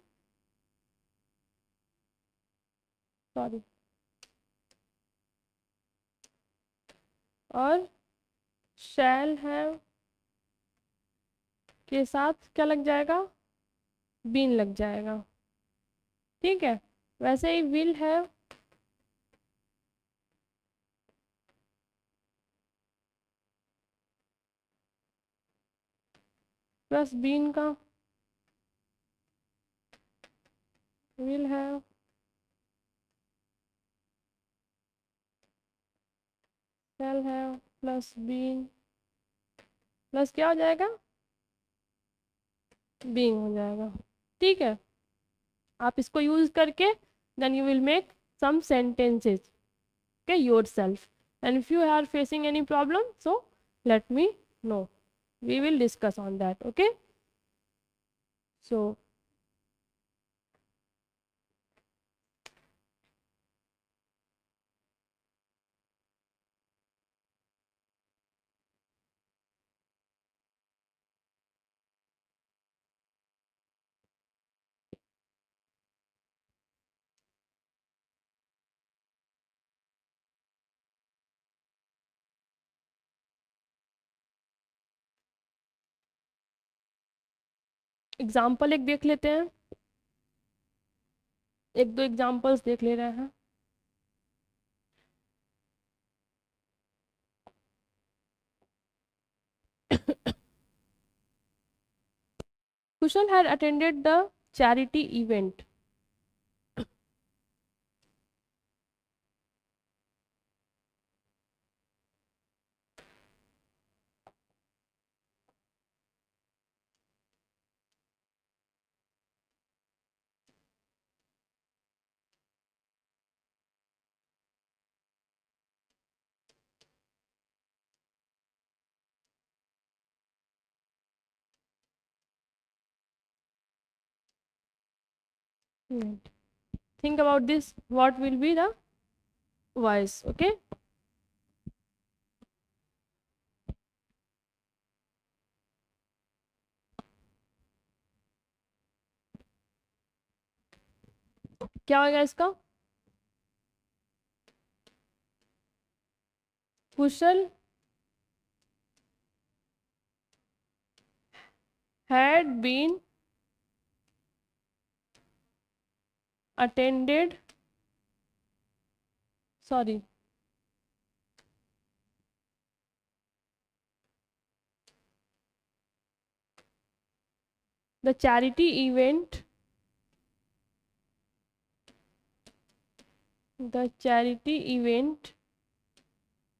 S1: सॉरी, और शैल हैव के साथ क्या लग जाएगा? बीन लग जाएगा। ठीक है, वैसे ही विल हैव प्लस बीन का will have shall have plus been plus क्या हो जाएगा? बीइंग हो जाएगा। ठीक है, आप इसको यूज करके then you will make some sentences, okay, yourself. And if you are facing any problem, so let me know, we will discuss on that. Okay, so example एक देख लेते हैं, एक दो एग्जाम्पल्स देख ले रहे हैं। Kushal had attended the charity event. Think about this, what will be the voice? Okay, क्या होगा इसका? कुशल had been attended, sorry, the charity event, the charity event,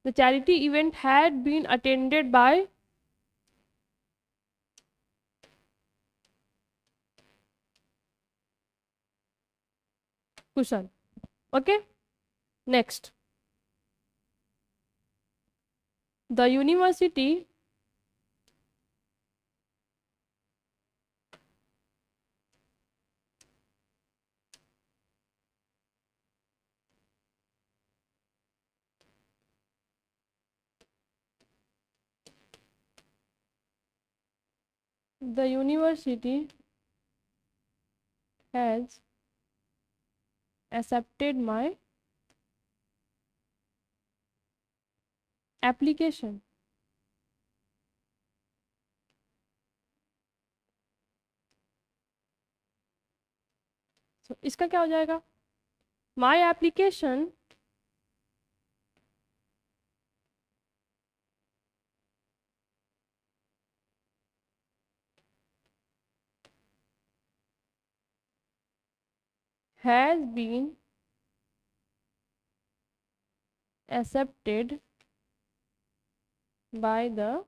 S1: the charity event had been attended by Kushal. Okay, next. The university the university has accepted my application. So इसका क्या हो जाएगा? My application has been accepted by the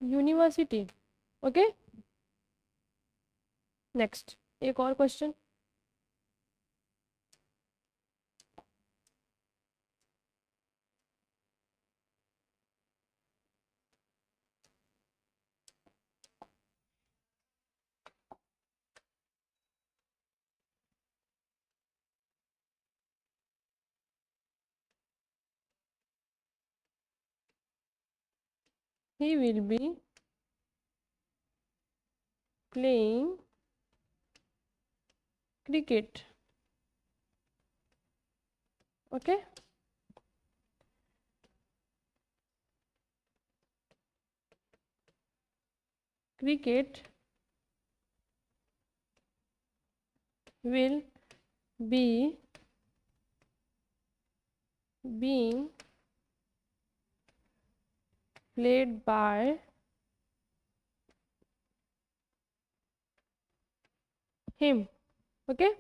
S1: university. Okay, next. एक और question. He will be playing cricket. Okay, cricket will be being played by him. Okay,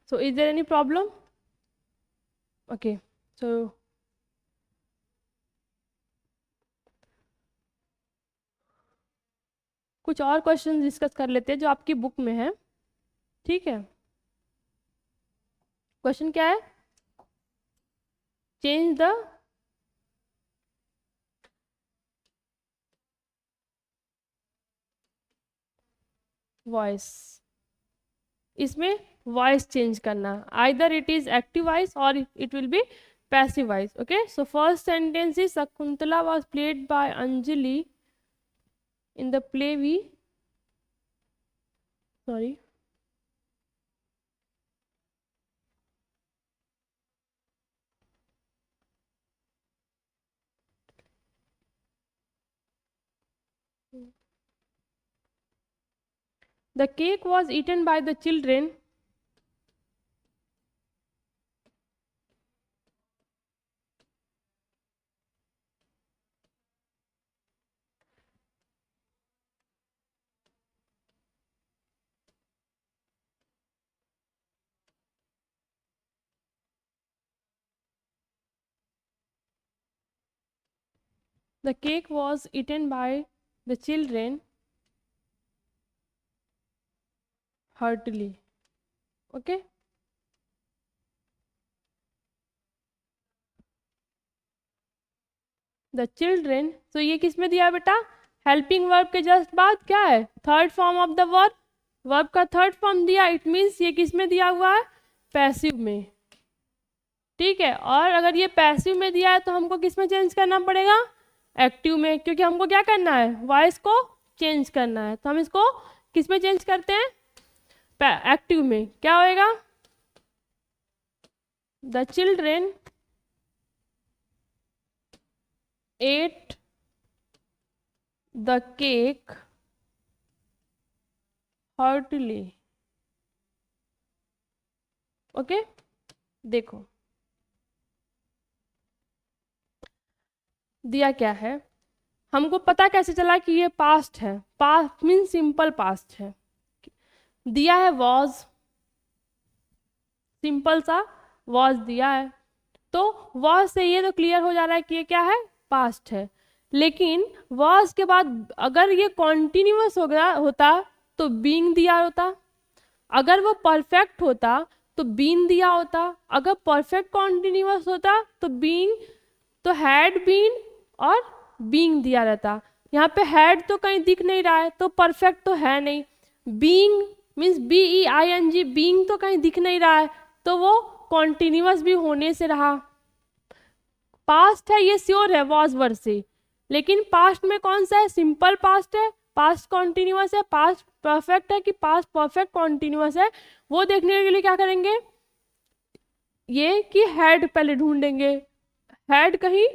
S1: so is there any problem? Okay, so कुछ और question discuss कर लेते हैं जो आपकी book में है. ठीक है, क्वेश्चन क्या है? Change the voice. इसमें वॉइस चेंज करना, either it is active voice और it will be passive voice. Okay, so first sentence is Shakuntala was played by Anjali in the play we sorry the cake was eaten by the children the cake was eaten by the children heartily. Okay, the children. तो ये किस में दिया है बेटा? Helping verb के just बाद क्या है? Third form of the verb. Verb का थर्ड फॉर्म दिया, इट मीन्स ये किस में दिया हुआ है? पैसिव में. ठीक है, और अगर ये पैसिव में दिया है तो हमको किस में चेंज करना पड़ेगा? एक्टिव में, क्योंकि हमको क्या करना है, वॉइस को चेंज करना है, तो हम इसको किस में चेंज करते हैं, एक्टिव में। क्या होएगा, the children ate the cake heartily. Okay, देखो दिया क्या है, हमको पता कैसे चला कि ये पास्ट है, पास्ट मीन सिंपल पास्ट है। दिया है वॉज, सिंपल सा वॉज दिया है, तो वॉज से ये तो क्लियर हो जा रहा है कि ये क्या है, पास्ट है। लेकिन वॉज के बाद अगर ये कॉन्टिन्यूअस हो गया होता तो बीइंग दिया होता, अगर वो परफेक्ट होता तो बीन दिया होता, अगर परफेक्ट कॉन्टिन्यूअस होता तो बीइंग, तो हैड बीन और बीइंग दिया रहता। यहाँ पे हैड तो कहीं दिख नहीं रहा है, तो परफेक्ट तो है नहीं। बीइंग मीन्स BEING, बीइंग तो कहीं दिख नहीं रहा है, तो वो कॉन्टिन्यूअस भी होने से रहा। पास्ट है ये श्योर है वॉज वर्ड से, लेकिन पास्ट में कौन सा है, सिंपल पास्ट है, पास्ट कॉन्टिन्यूअस है, पास्ट परफेक्ट है कि पास्ट परफेक्ट कॉन्टिन्यूअस है, वो देखने के लिए क्या करेंगे, ये कि हेड पहले ढूंढेंगे, हेड कहीं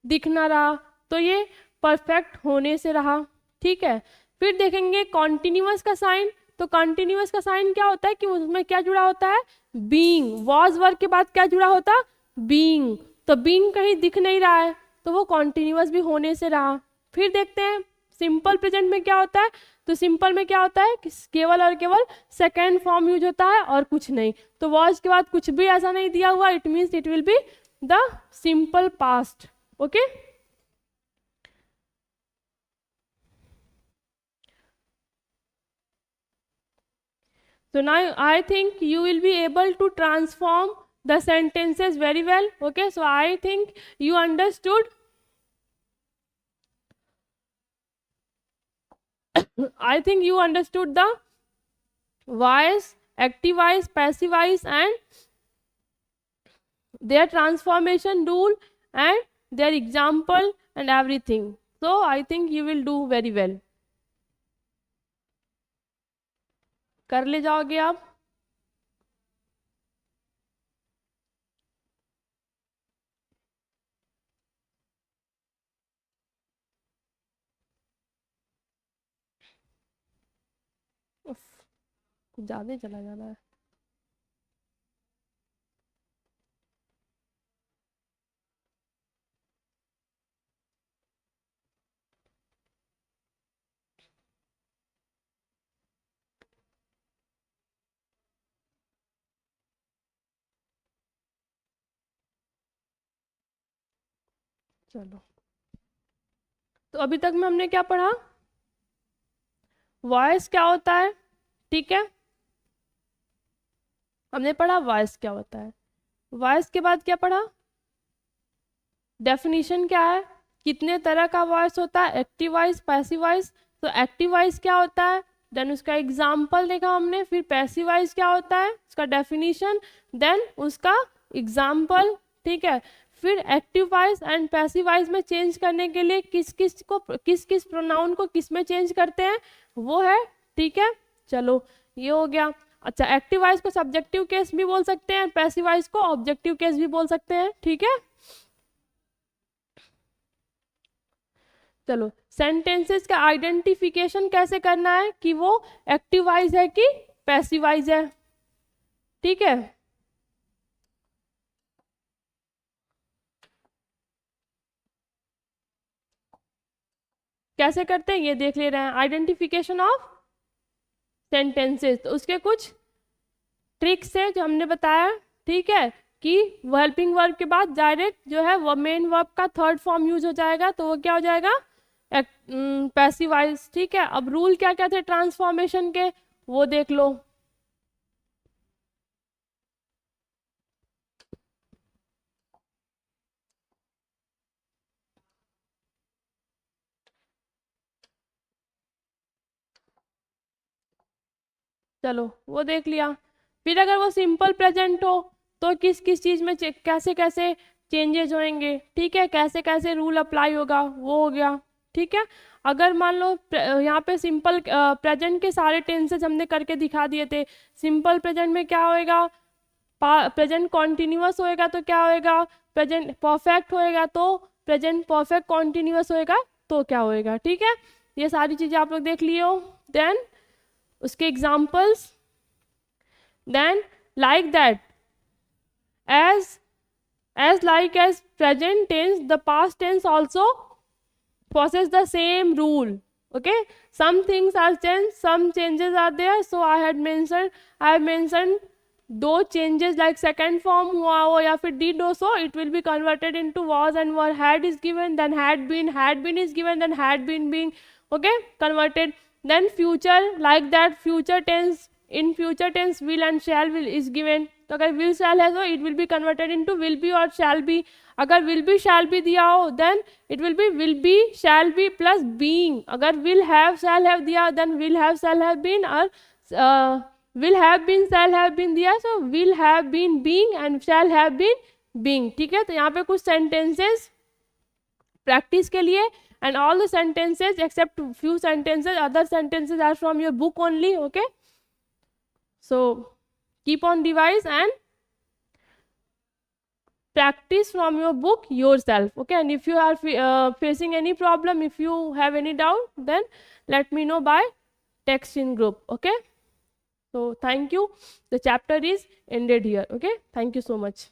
S1: दिख ना रहा तो ये परफेक्ट होने से रहा। ठीक है, फिर देखेंगे कॉन्टिन्यूअस का साइन, तो कॉन्टिन्यूअस का साइन क्या होता है कि उसमें क्या जुड़ा होता है, बीइंग, वॉज वर्ड के बाद क्या जुड़ा होता, बीइंग, तो बीइंग कहीं दिख नहीं रहा है तो वो कॉन्टिन्यूअस भी होने से रहा। फिर देखते हैं सिंपल प्रेजेंट में क्या होता है, तो सिंपल में क्या होता है कि केवल और केवल सेकेंड फॉर्म यूज होता है और कुछ नहीं, तो वॉज के बाद कुछ भी ऐसा नहीं दिया हुआ, it means it will be the simple past. Okay, so now I think you will be able to transform the sentences very well. Okay, so I think you understood. I think you understood the voice, active voice, passive voice and their transformation rule and their example and everything. So I think you will do very well. कर ले जाओगे आप। उफ, कुछ ज़्यादा ही चला जा रहा है। चलो, तो अभी तक में हमने क्या पढ़ा, वॉइस क्या होता है, ठीक है, हमने पढ़ा वॉइस क्या होता है। वॉइस के बाद क्या पढ़ा, डेफिनेशन क्या है, कितने तरह का वॉइस होता है, एक्टिव वॉइस, पैसिव वॉइस। तो एक्टिव वॉइस क्या होता है, देन उसका एग्जाम्पल देखा हमने, फिर पैसिव वॉइस क्या होता है, उसका डेफिनेशन, देन उसका एग्जाम्पल। ठीक है, फिर active voice and passive voice में चेंज करने के लिए किस किस प्रोनाउन को किस में चेंज करते हैं वो है। ठीक है, चलो ये हो गया। अच्छा, एक्टिव वॉइस को सब्जेक्टिव केस भी बोल सकते हैं, पैसिव वॉइस को ऑब्जेक्टिव केस भी बोल सकते हैं। ठीक है, चलो सेंटेंसेस का आइडेंटिफिकेशन कैसे करना है कि वो एक्टिव वॉइस है कि पैसिव वॉइस है। ठीक है, कैसे करते हैं ये देख ले रहे हैं, आइडेंटिफिकेशन ऑफ सेंटेंसेस। तो उसके कुछ ट्रिक्स है जो हमने बताया। ठीक है, कि हेल्पिंग वर्ब के बाद डायरेक्ट जो है वो मेन वर्ब का थर्ड फॉर्म यूज हो जाएगा, तो वो क्या हो जाएगा, पैसिव वॉइस। ठीक है, अब रूल क्या क्या थे ट्रांसफॉर्मेशन के वो देख लो। चलो वो देख लिया। फिर अगर वो सिंपल प्रेजेंट हो तो किस किस चीज में कैसे कैसे चेंजेस होंगे, ठीक है, कैसे कैसे रूल अप्लाई होगा वो हो गया, ठीक है। अगर मान लो यहाँ पे सिंपल प्रेजेंट के सारे टेंसेस हमने करके दिखा दिए थे। सिंपल प्रेजेंट में क्या होएगा, प्रेजेंट कॉन्टिन्यूअस होएगा तो क्या होएगा, प्रेजेंट परफेक्ट होएगा तो प्रेजेंट परफेक्ट कॉन्टिन्यूअस होएगा तो क्या होएगा, ठीक है। ये सारी चीज़ें आप लोग देख लियो। देन उसके examples, then like that, as like as present tense, the past tense also possess the same rule, okay. Some things are changed, some changes are there, so I have mentioned दो changes like second form हुआ हो या फिर did हो, so it will be converted into was and were, had is given, then had been is given, then had been being, okay, converted. Then future like that, future tense, in future tense will and shall will is given, तो अगर will shall है तो it will be converted into will be और shall be। अगर will be shall be दिया हो then it will be shall be plus being। अगर will have shall have दिया then will have shall have been, और will have been shall have been दिया so will have been being and shall have been being, ठीक है। तो यहाँ पे कुछ sentences practice के लिए, and all the sentences except few sentences, other sentences are from your book only, okay। So keep on revise and practice from your book yourself, okay। And if you are facing any problem, if you have any doubt, then let me know by text in group, okay। So thank you, the chapter is ended here, okay, thank you so much।